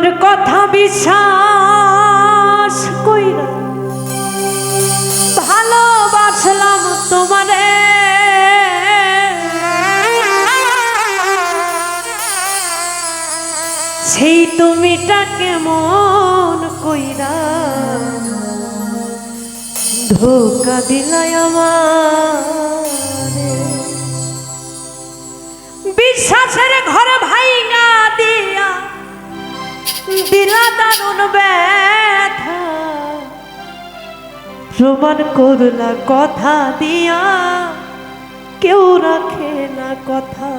তোমার কথা বিশ্বাস কইরা ভালোবাসলাম তোমারে, সেই তুমিটা কেমন কইরা ধোকা দিলাই আমারে। বিশ্বাসের ঘর ভাইঙা দিয়া দিলা দারুণ ব্যথা, প্রমাণ করলা কথা দিয়া কেউ রাখে না কথা।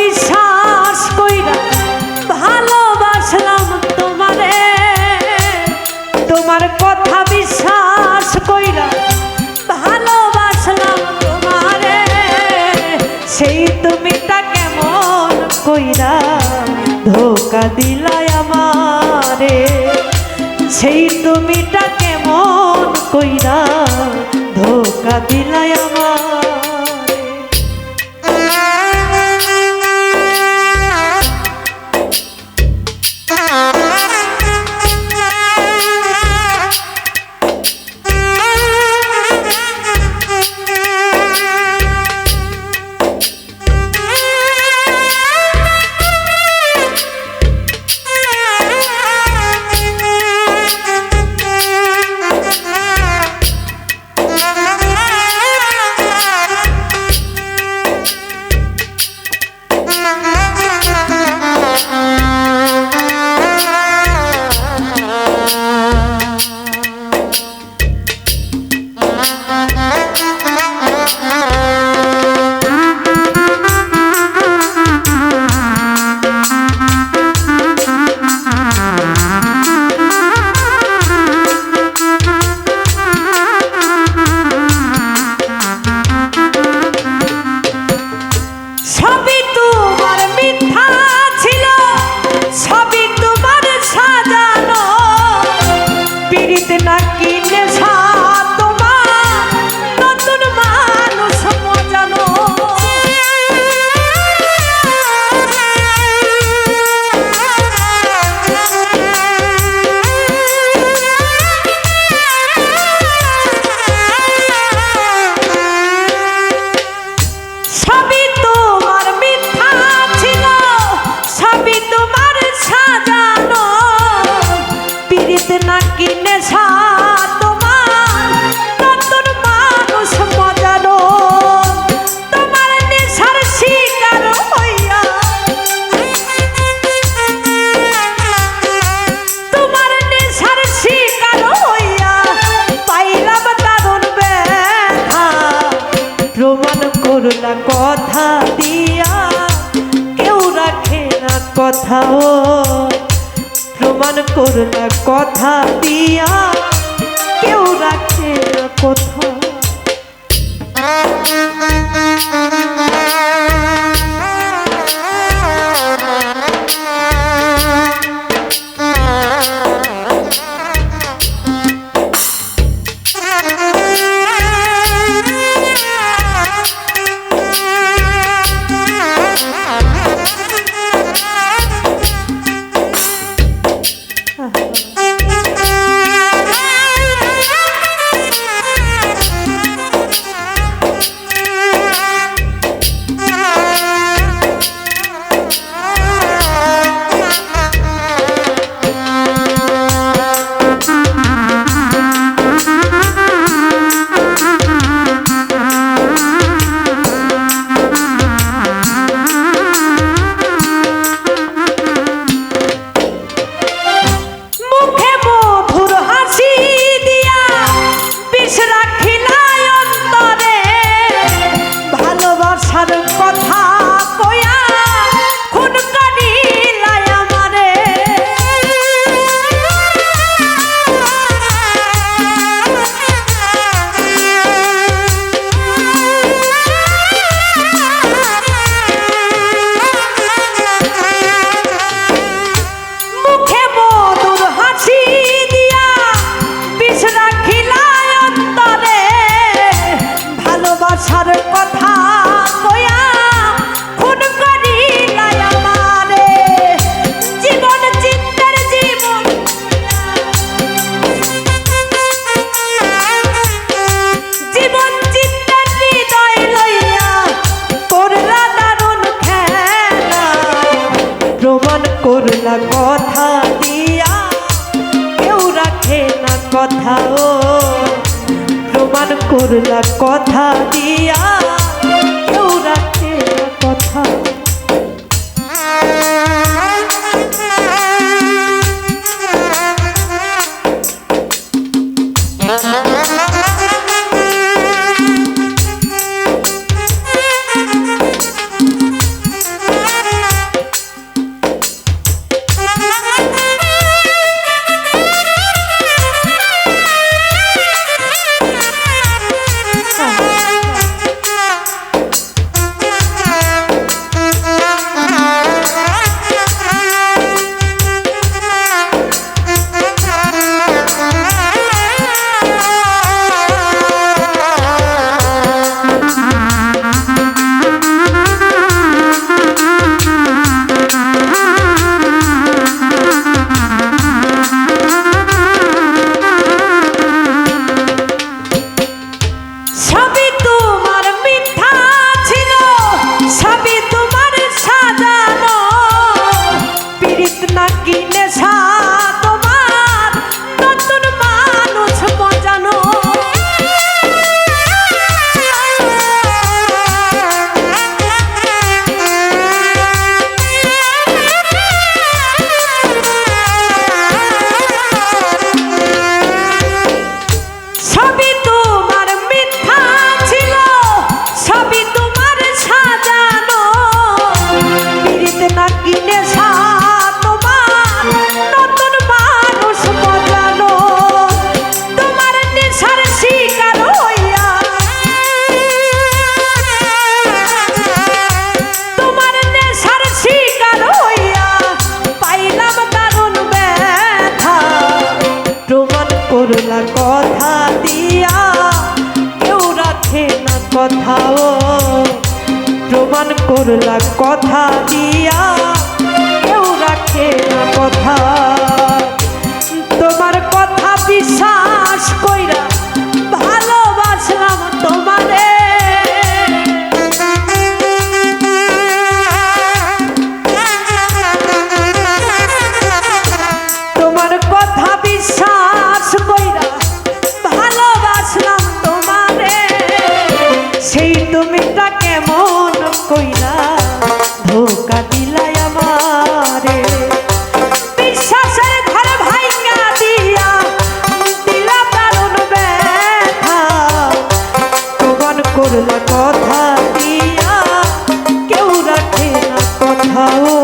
বিশ্বাস কইরা ভালোবাসলাম তোমারে, তোমার কথা বিশ্বাস কইরা ভালোবাসলাম তোমারে, সেই তুমিটা কেমন কইরা ধোকা দিলাই আমারে, সেই তুমিটা কেমন কইরা ধোকা দিলাই আমারে। কথা দিয়া কেউ রাখে না কথাও, প্রমাণ করলা কথা দিয়া কেউ রাখে না কথা। কথা ও প্রমাণ করলা কথা দিয়া কেউ রাখে না কথা। করলা কথা দিয়া কেউ রাখে না কথা ও প্রমাণ করলা কথা দিয়া কেউ রাখে না কথা। তোমার কথা বিশ্বাস কইরা ভালোবাসলাম তোমারে, তোমার কথা বিশ্বাস কইরা ভালোবাসলাম তোমারে, সেই তুমিটা কেমন কইরা ধোকা দিলাই আমারে। বিশ্বাসের ঘর ভাঙা দিয়া দিলা দারুণ ব্যথা, প্রমাণ করলা কথা দিয়া কেউ রাখে না কথা ও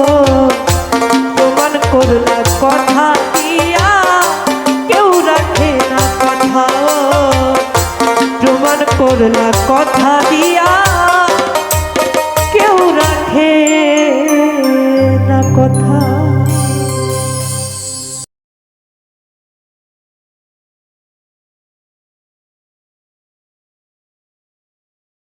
প্রমাণ করলা কথা দিয়া কেউ রাখে না কথা ও প্রমাণ করলা কথা দিয়া